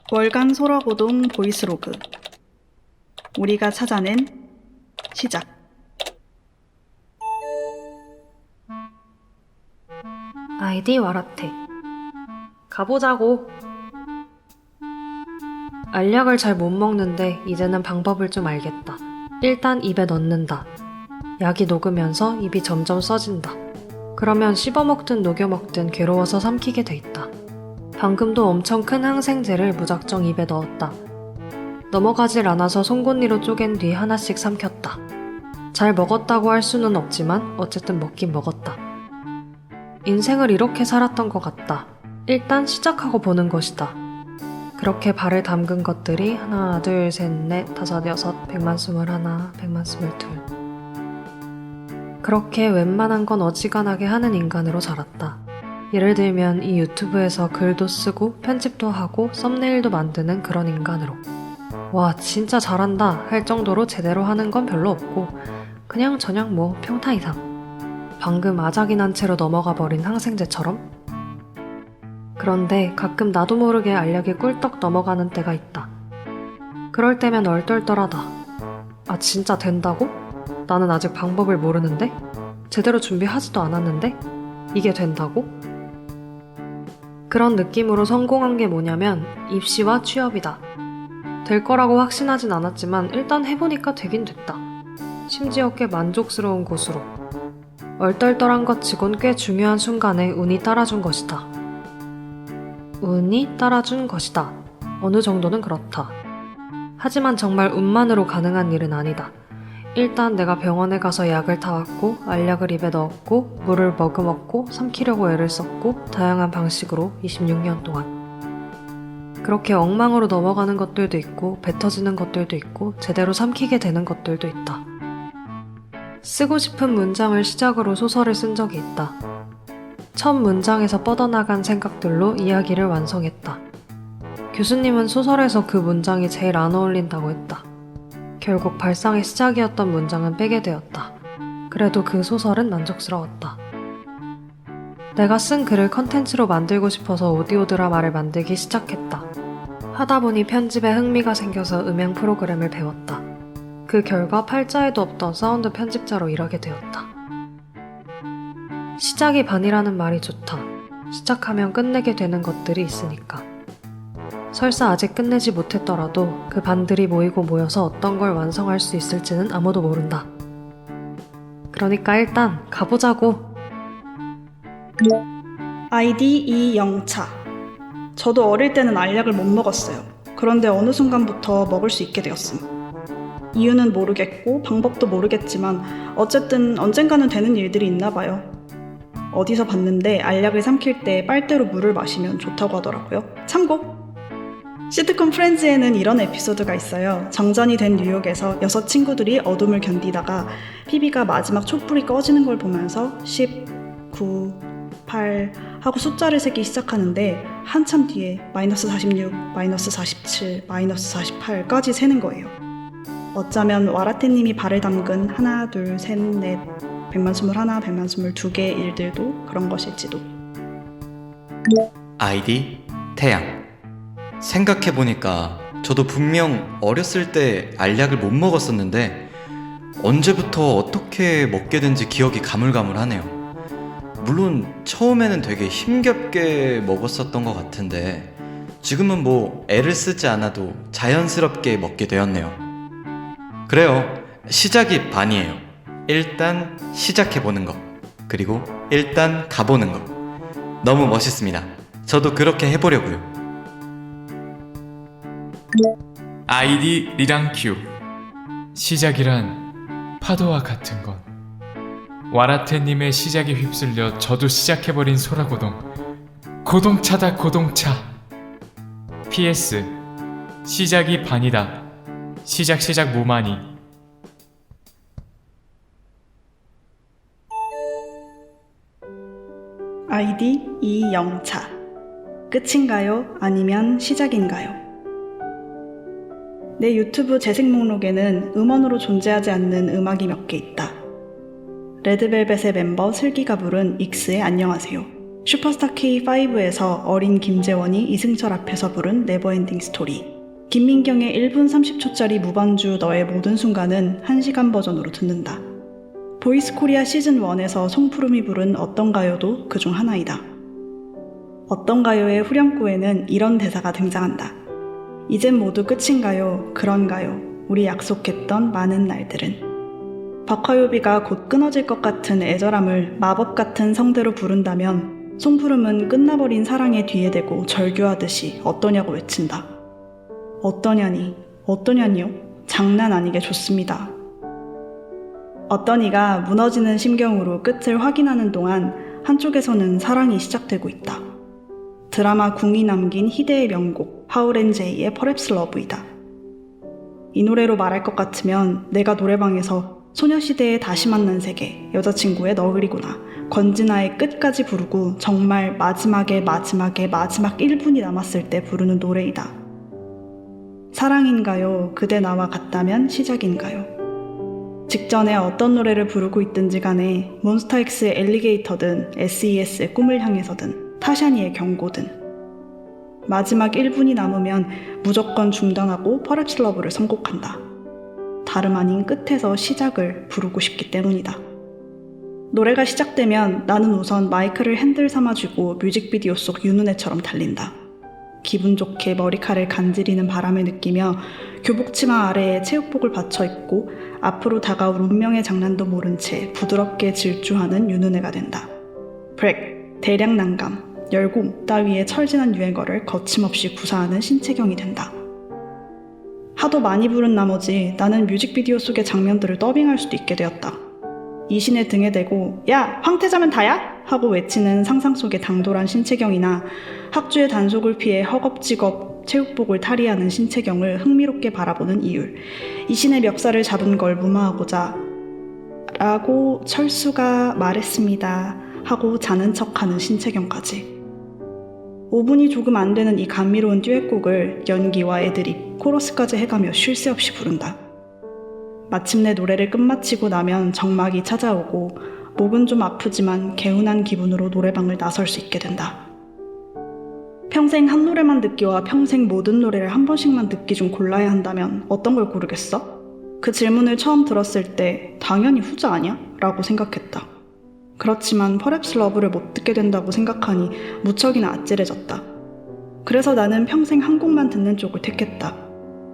월간 소라고동 보이스로그. 우리가 찾아낸 시작. 아이디 와라테. 가보자고. 알약을 잘 못 먹는데 이제는 방법을 좀 알겠다. 일단 입에 넣는다. 약이 녹으면서 입이 점점 써진다. 그러면 씹어먹든 녹여먹든 괴로워서 삼키게 돼 있다. 방금도 엄청 큰 항생제를 무작정 입에 넣었다. 넘어가질 않아서 송곳니로 쪼갠 뒤 하나씩 삼켰다. 잘 먹었다고 할 수는 없지만 어쨌든 먹긴 먹었다. 인생을 이렇게 살았던 것 같다. 일단 시작하고 보는 것이다. 그렇게 발을 담근 것들이 하나, 둘, 셋, 넷, 다섯, 여섯, 121, 122. 그렇게 웬만한 건 어지간하게 하는 인간으로 자랐다. 예를 들면 이 유튜브에서 글도 쓰고 편집도 하고 썸네일도 만드는 그런 인간으로. 와, 진짜 잘한다 할 정도로 제대로 하는 건 별로 없고 그냥 저냥 뭐 평타 이상. 방금 아작이 난 채로 넘어가 버린 항생제처럼. 그런데 가끔 나도 모르게 알약이 꿀떡 넘어가는 때가 있다. 그럴 때면 얼떨떨하다. 아, 진짜 된다고? 나는 아직 방법을 모르는데? 제대로 준비하지도 않았는데? 이게 된다고? 그런 느낌으로 성공한 게 뭐냐면 입시와 취업이다. 될 거라고 확신하진 않았지만 일단 해보니까 되긴 됐다. 심지어 꽤 만족스러운 곳으로. 얼떨떨한 것 치곤 꽤 중요한 순간에 운이 따라준 것이다. 운이 따라준 것이다. 어느 정도는 그렇다. 하지만 정말 운만으로 가능한 일은 아니다. 일단 내가 병원에 가서 약을 타왔고 알약을 입에 넣었고 물을 머금었고 삼키려고 애를 썼고 다양한 방식으로 26년 동안. 그렇게 엉망으로 넘어가는 것들도 있고 뱉어지는 것들도 있고 제대로 삼키게 되는 것들도 있다. 쓰고 싶은 문장을 시작으로 소설을 쓴 적이 있다. 첫 문장에서 뻗어나간 생각들로 이야기를 완성했다. 교수님은 소설에서 그 문장이 제일 안 어울린다고 했다. 결국 발상의 시작이었던 문장은 빼게 되었다. 그래도 그 소설은 만족스러웠다. 내가 쓴 글을 컨텐츠로 만들고 싶어서 오디오 드라마를 만들기 시작했다. 하다 보니 편집에 흥미가 생겨서 음향 프로그램을 배웠다. 그 결과 팔자에도 없던 사운드 편집자로 일하게 되었다. 시작이 반이라는 말이 좋다. 시작하면 끝내게 되는 것들이 있으니까. 설사 아직 끝내지 못했더라도 그 반들이 모이고 모여서 어떤 걸 완성할 수 있을지는 아무도 모른다. 그러니까 일단 가보자고. 아이디 이영차. 저도 어릴 때는 알약을 못 먹었어요. 그런데 어느 순간부터 먹을 수 있게 되었음. 이유는 모르겠고 방법도 모르겠지만 어쨌든 언젠가는 되는 일들이 있나 봐요. 어디서 봤는데 알약을 삼킬 때 빨대로 물을 마시면 좋다고 하더라고요. 참고! 시트콤 프렌즈에는 이런 에피소드가 있어요. 정전이 된 뉴욕에서 6 친구들이 어둠을 견디다가 피비가 마지막 촛불이 꺼지는 걸 보면서 10, 9, 8 하고 숫자를 세기 시작하는데 한참 뒤에 -46, -47, -48까지 세는 거예요. 어쩌면 와라테님이 발을 담근 하나, 둘, 셋, 넷, 121, 122개의 일들도 그런 것일지도. 아이디 태양. 생각해보니까 저도 분명 어렸을 때 알약을 못 먹었었는데 언제부터 어떻게 먹게 된지 기억이 가물가물하네요. 물론 처음에는 되게 힘겹게 먹었었던 것 같은데 지금은 뭐 애를 쓰지 않아도 자연스럽게 먹게 되었네요. 그래요. 시작이 반이에요. 일단 시작해보는 거, 그리고 일단 가보는 거. 너무 멋있습니다. 저도 그렇게 해보려고요. 아이디 리랑큐. 시작이란 파도와 같은 것. 와라테님의 시작에 휩쓸려 저도 시작해버린 소라고동. 고동차다 고동차. PS. 시작이 반이다. 시작 무만이. 아이디 이영차. 끝인가요? 아니면 시작인가요? 내 유튜브 재생 목록에는 음원으로 존재하지 않는 음악이 몇 개 있다. 레드벨벳의 멤버 슬기가 부른 익스의 안녕하세요. 슈퍼스타 K5에서 어린 김재원이 이승철 앞에서 부른 네버엔딩 스토리. 김민경의 1분 30초짜리 무반주 너의 모든 순간은 1시간 버전으로 듣는다. 보이스 코리아 시즌 1에서 송푸름이 부른 어떤 가요도 그중 하나이다. 어떤 가요의 후렴구에는 이런 대사가 등장한다. 이젠 모두 끝인가요? 그런가요? 우리 약속했던 많은 날들은. 박화요비가 곧 끊어질 것 같은 애절함을 마법 같은 성대로 부른다면 송푸름은 끝나버린 사랑의 뒤에 대고 절규하듯이 어떠냐고 외친다. 어떠냐니, 어떠냐니요? 장난 아니게 좋습니다. 어떠니가 무너지는 심경으로 끝을 확인하는 동안 한쪽에서는 사랑이 시작되고 있다. 드라마 궁이 남긴 희대의 명곡 하울앤제이의 Perhaps Love이다. 이 노래로 말할 것 같으면 내가 노래방에서 소녀시대의 다시 만난 세계, 여자친구의 너구리구나, 권진아의 끝까지 부르고 정말 마지막 1분이 남았을 때 부르는 노래이다. 사랑인가요? 그대 나와 같다면 시작인가요? 직전에 어떤 노래를 부르고 있든지 간에 몬스타엑스의 엘리게이터든 SES의 꿈을 향해서든 타샤니의 경고든 마지막 1분이 남으면 무조건 중단하고 Perhaps Love를 선곡한다. 다름 아닌 끝에서 시작을 부르고 싶기 때문이다. 노래가 시작되면 나는 우선 마이크를 핸들 삼아쥐고 뮤직비디오 속 윤은혜처럼 달린다. 기분 좋게 머리카락을 간지리는 바람을 느끼며 교복치마 아래에 체육복을 받쳐 입고 앞으로 다가올 운명의 장난도 모른 채 부드럽게 질주하는 윤은혜가 된다. 브렉, 대량 난감, 열공 따위의 철진한 유행어를 거침없이 구사하는 신채경이 된다. 하도 많이 부른 나머지 나는 뮤직비디오 속의 장면들을 더빙할 수도 있게 되었다. 이신의 등에 대고 야! 황태자면 다야? 하고 외치는 상상 속의 당돌한 신채경이나 학주의 단속을 피해 허겁지겁 체육복을 탈의하는 신채경을 흥미롭게 바라보는 이율. 이신의 멱살을 잡은 걸 무마하고자 라고 철수가 말했습니다 하고 자는 척하는 신채경까지. 5분이 조금 안 되는 이 감미로운 듀엣곡을 연기와 애드립, 코러스까지 해가며 쉴 새 없이 부른다. 마침내 노래를 끝마치고 나면 정막이 찾아오고 목은 좀 아프지만 개운한 기분으로 노래방을 나설 수 있게 된다. 평생 한 노래만 듣기와 평생 모든 노래를 한 번씩만 듣기 중 골라야 한다면 어떤 걸 고르겠어? 그 질문을 처음 들었을 때 당연히 후자 아니야? 라고 생각했다. 그렇지만 Perhaps Love를 못 듣게 된다고 생각하니 무척이나 아찔해졌다. 그래서 나는 평생 한 곡만 듣는 쪽을 택했다.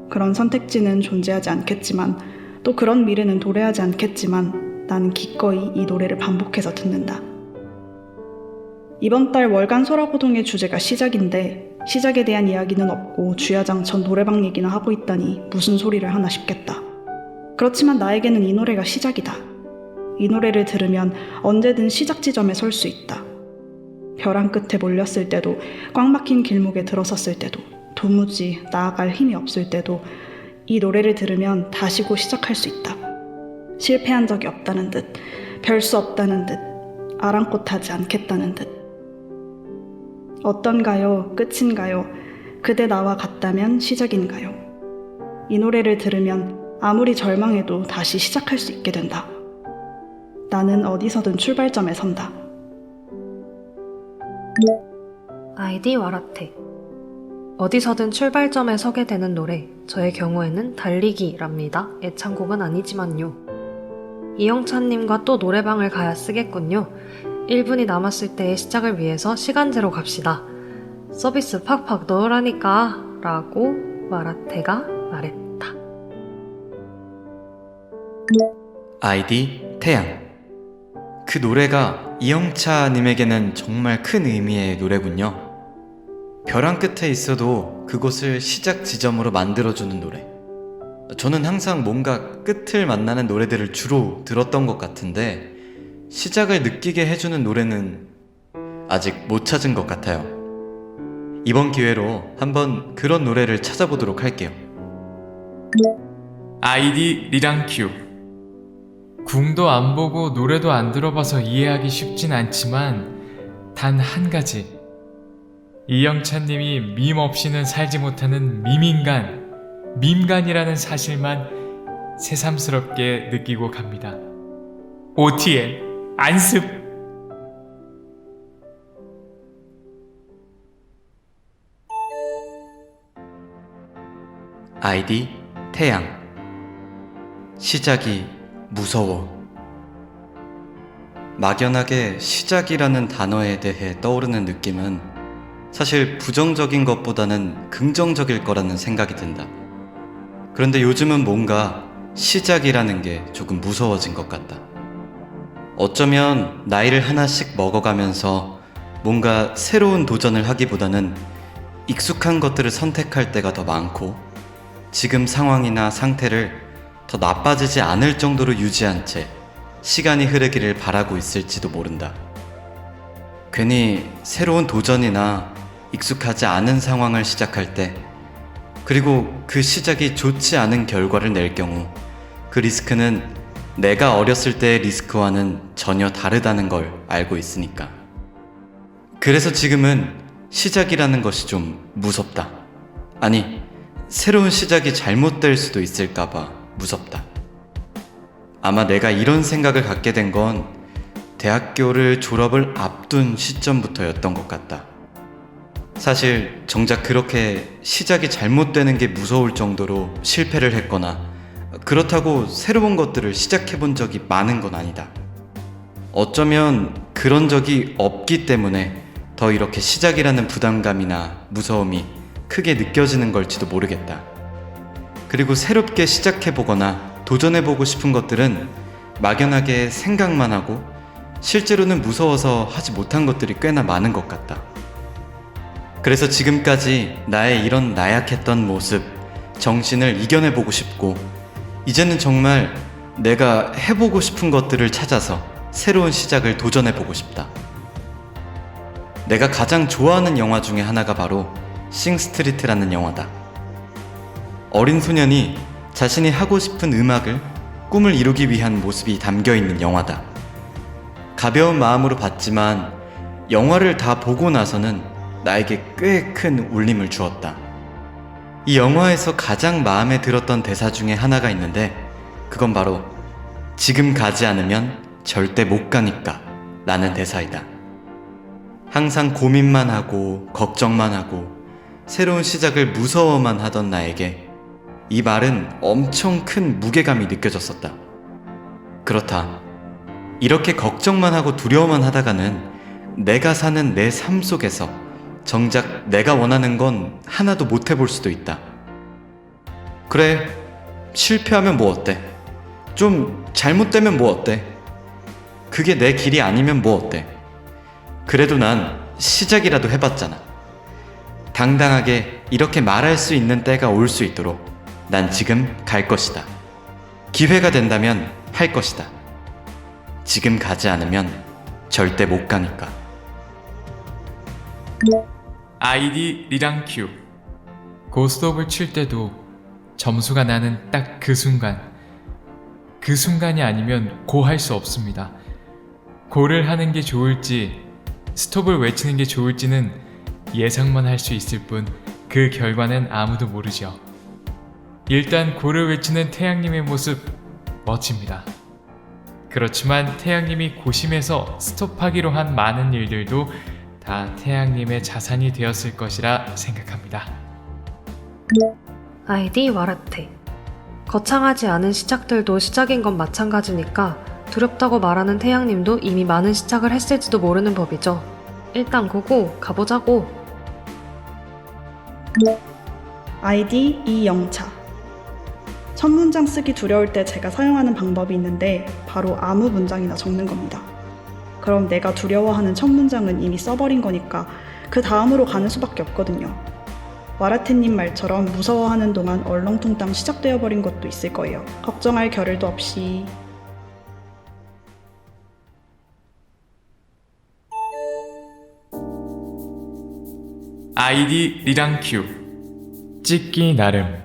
그런 선택지는 존재하지 않겠지만 또 그런 미래는 도래하지 않겠지만 나는 기꺼이 이 노래를 반복해서 듣는다. 이번 달 월간 소라고동의 주제가 시작인데 시작에 대한 이야기는 없고 주야장천 노래방 얘기나 하고 있다니 무슨 소리를 하나 싶겠다. 그렇지만 나에게는 이 노래가 시작이다. 이 노래를 들으면 언제든 시작 지점에 설 수 있다. 벼랑 끝에 몰렸을 때도, 꽉 막힌 길목에 들어섰을 때도, 도무지 나아갈 힘이 없을 때도 이 노래를 들으면 다시고 시작할 수 있다. 실패한 적이 없다는 듯, 별 수 없다는 듯, 아랑곳하지 않겠다는 듯. 어떤가요? 끝인가요? 그대 나와 같다면 시작인가요? 이 노래를 들으면 아무리 절망해도 다시 시작할 수 있게 된다. 나는 어디서든 출발점에 선다. 아이디 와라테. 어디서든 출발점에 서게 되는 노래, 저의 경우에는 달리기랍니다. 애창곡은 아니지만요. 이영찬님과 또 노래방을 가야 쓰겠군요. 1분이 남았을 때의 시작을 위해서 시간제로 갑시다. 서비스 팍팍 넣으라니까 라고 와라테가 말했다. 아이디 태양. 그 노래가 이영차님에게는 정말 큰 의미의 노래군요. 벼랑 끝에 있어도 그곳을 시작 지점으로 만들어주는 노래. 저는 항상 뭔가 끝을 만나는 노래들을 주로 들었던 것 같은데 시작을 느끼게 해주는 노래는 아직 못 찾은 것 같아요. 이번 기회로 한번 그런 노래를 찾아보도록 할게요. 아이디 리랑큐. 궁도 안 보고 노래도 안 들어봐서 이해하기 쉽진 않지만 단 한 가지, 이영찬님이 밈 없이는 살지 못하는 밈간이라는 사실만 새삼스럽게 느끼고 갑니다. OTM 안습. 아이디 태양. 시작이 무서워. 막연하게 시작이라는 단어에 대해 떠오르는 느낌은 사실 부정적인 것보다는 긍정적일 거라는 생각이 든다. 그런데 요즘은 뭔가 시작이라는 게 조금 무서워진 것 같다. 어쩌면 나이를 하나씩 먹어가면서 뭔가 새로운 도전을 하기보다는 익숙한 것들을 선택할 때가 더 많고 지금 상황이나 상태를 더 나빠지지 않을 정도로 유지한 채 시간이 흐르기를 바라고 있을지도 모른다. 괜히 새로운 도전이나 익숙하지 않은 상황을 시작할 때, 그리고 그 시작이 좋지 않은 결과를 낼 경우 그 리스크는 내가 어렸을 때의 리스크와는 전혀 다르다는 걸 알고 있으니까. 그래서 지금은 시작이라는 것이 좀 무섭다. 아니, 새로운 시작이 잘못될 수도 있을까봐 무섭다. 아마 내가 이런 생각을 갖게 된 건 대학교를 졸업을 앞둔 시점부터였던 것 같다. 사실 정작 그렇게 시작이 잘못되는 게 무서울 정도로 실패를 했거나 그렇다고 새로운 것들을 시작해본 적이 많은 건 아니다. 어쩌면 그런 적이 없기 때문에 더 이렇게 시작이라는 부담감이나 무서움이 크게 느껴지는 걸지도 모르겠다. 그리고 새롭게 시작해보거나 도전해보고 싶은 것들은 막연하게 생각만 하고 실제로는 무서워서 하지 못한 것들이 꽤나 많은 것 같다. 그래서 지금까지 나의 이런 나약했던 모습, 정신을 이겨내보고 싶고 이제는 정말 내가 해보고 싶은 것들을 찾아서 새로운 시작을 도전해보고 싶다. 내가 가장 좋아하는 영화 중에 하나가 바로 싱스트리트라는 영화다. 어린 소년이 자신이 하고 싶은 음악을, 꿈을 이루기 위한 모습이 담겨있는 영화다. 가벼운 마음으로 봤지만 영화를 다 보고 나서는 나에게 꽤 큰 울림을 주었다. 이 영화에서 가장 마음에 들었던 대사 중에 하나가 있는데 그건 바로 지금 가지 않으면 절대 못 가니까 라는 대사이다. 항상 고민만 하고 걱정만 하고 새로운 시작을 무서워만 하던 나에게 이 말은 엄청 큰 무게감이 느껴졌었다. 그렇다. 이렇게 걱정만 하고 두려워만 하다가는 내가 사는 내 삶 속에서 정작 내가 원하는 건 하나도 못 해볼 수도 있다. 그래, 실패하면 뭐 어때? 좀 잘못되면 뭐 어때? 그게 내 길이 아니면 뭐 어때? 그래도 난 시작이라도 해봤잖아. 당당하게 이렇게 말할 수 있는 때가 올 수 있도록 난 지금 갈 것이다. 기회가 된다면 할 것이다. 지금 가지 않으면 절대 못 가니까. 아이디 리랑큐. 고스톱을 칠 때도 점수가 나는 딱 그 순간, 그 순간이 아니면 고 할 수 없습니다. 고를 하는 게 좋을지 스톱을 외치는 게 좋을지는 예상만 할 수 있을 뿐 그 결과는 아무도 모르죠. 일단 고를 외치는 태양님의 모습 멋집니다. 그렇지만 태양님이 고심해서 스톱하기로 한 많은 일들도 다 태양님의 자산이 되었을 것이라 생각합니다. 아이디 와라테. 거창하지 않은 시작들도 시작인 건 마찬가지니까 두렵다고 말하는 태양님도 이미 많은 시작을 했을지도 모르는 법이죠. 일단 고고 가보자고. 아이디 이영차. 첫 문장 쓰기 두려울 때 제가 사용하는 방법이 있는데 바로 아무 문장이나 적는 겁니다. 그럼 내가 두려워하는 첫 문장은 이미 써버린 거니까 그 다음으로 가는 수밖에 없거든요. 와라테님 말처럼 무서워하는 동안 얼렁뚱땅 시작되어 버린 것도 있을 거예요. 걱정할 겨를도 없이. 아이디 리랑큐. 찍기 나름.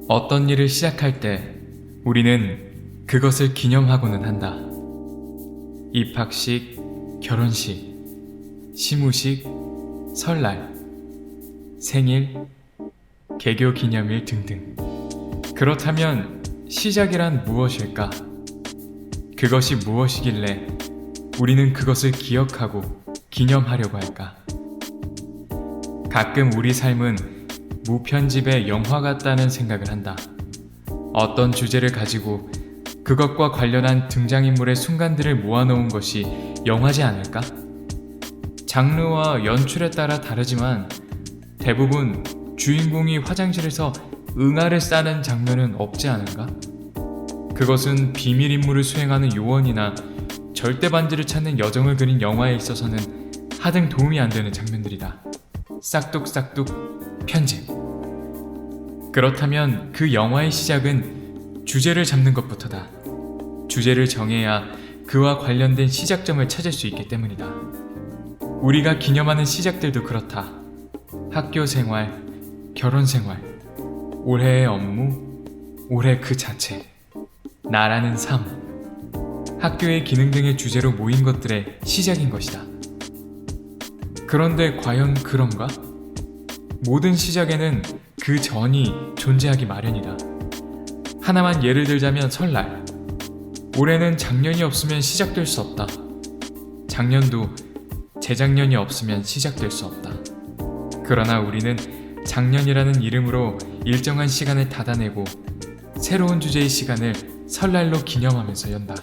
어떤 일을 시작할 때 우리는 그것을 기념하고는 한다. 입학식, 결혼식, 시무식, 설날, 생일, 개교 기념일 등등. 그렇다면 시작이란 무엇일까? 그것이 무엇이길래 우리는 그것을 기억하고 기념하려고 할까? 가끔 우리 삶은 무편집의 영화 같다는 생각을 한다. 어떤 주제를 가지고 그것과 관련한 등장인물의 순간들을 모아놓은 것이 영화지 않을까? 장르와 연출에 따라 다르지만 대부분 주인공이 화장실에서 응아를 싸는 장면은 없지 않은가? 그것은 비밀 임무를 수행하는 요원이나 절대 반지를 찾는 여정을 그린 영화에 있어서는 하등 도움이 안 되는 장면들이다. 싹둑싹둑 편집. 그렇다면 그 영화의 시작은 주제를 잡는 것부터다. 주제를 정해야 그와 관련된 시작점을 찾을 수 있기 때문이다. 우리가 기념하는 시작들도 그렇다. 학교 생활, 결혼 생활, 올해의 업무, 올해 그 자체, 나라는 삶, 학교의 기능 등의 주제로 모인 것들의 시작인 것이다. 그런데 과연 그런가? 모든 시작에는 그 전이 존재하기 마련이다. 하나만 예를 들자면 설날. 올해는 작년이 없으면 시작될 수 없다. 작년도 재작년이 없으면 시작될 수 없다. 그러나 우리는 작년이라는 이름으로 일정한 시간을 닫아내고 새로운 주제의 시간을 설날로 기념하면서 연다.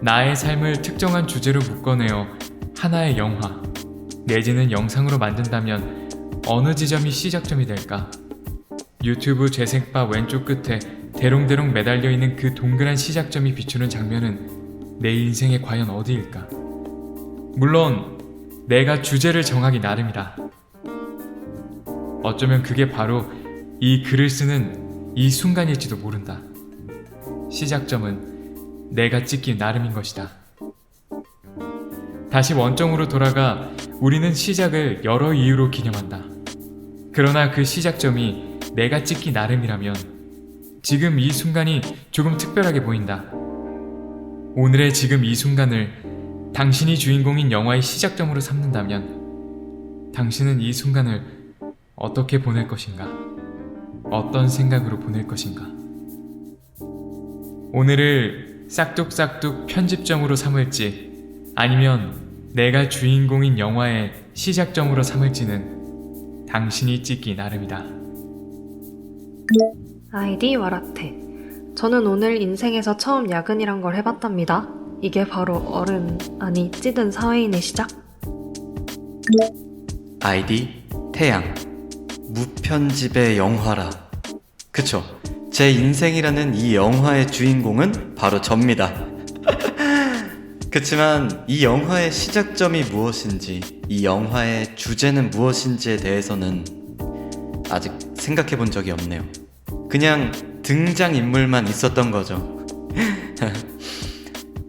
나의 삶을 특정한 주제로 묶어내어 하나의 영화 내지는 영상으로 만든다면 어느 지점이 시작점이 될까? 유튜브 재생바 왼쪽 끝에 대롱대롱 매달려 있는 그 동그란 시작점이 비추는 장면은 내 인생에 과연 어디일까? 물론 내가 주제를 정하기 나름이다. 어쩌면 그게 바로 이 글을 쓰는 이 순간일지도 모른다. 시작점은 내가 찍기 나름인 것이다. 다시 원점으로 돌아가 우리는 시작을 여러 이유로 기념한다. 그러나 그 시작점이 내가 찍기 나름이라면 지금 이 순간이 조금 특별하게 보인다. 오늘의 지금 이 순간을 당신이 주인공인 영화의 시작점으로 삼는다면 당신은 이 순간을 어떻게 보낼 것인가? 어떤 생각으로 보낼 것인가? 오늘을 싹둑싹둑 편집점으로 삼을지 아니면 내가 주인공인 영화의 시작점으로 삼을지는 당신이 찍기 나름이다. 아이디 와라테. 저는 오늘 인생에서 처음 야근이란 걸 해봤답니다. 이게 바로 어른, 아니 찌든 사회인의 시작? 아이디 태양. 무편집의 영화라. 그쵸. 제 인생이라는 이 영화의 주인공은 바로 접니다. 그치만 이 영화의 시작점이 무엇인지, 이 영화의 주제는 무엇인지에 대해서는 아직 생각해 본 적이 없네요. 그냥 등장인물만 있었던 거죠.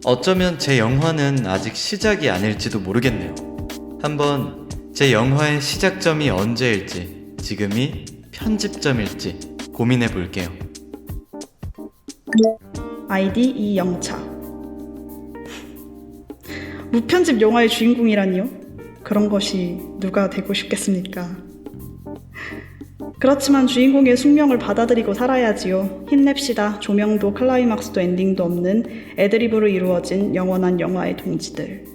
어쩌면 제 영화는 아직 시작이 아닐지도 모르겠네요. 한번 제 영화의 시작점이 언제일지, 지금이 편집점일지 고민해 볼게요. 아이디 이영차. 무편집 영화의 주인공이라니요? 그런 것이 누가 되고 싶겠습니까? 그렇지만 주인공의 숙명을 받아들이고 살아야지요. 힘냅시다. 조명도 클라이막스도 엔딩도 없는 애드리브로 이루어진 영원한 영화의 동지들.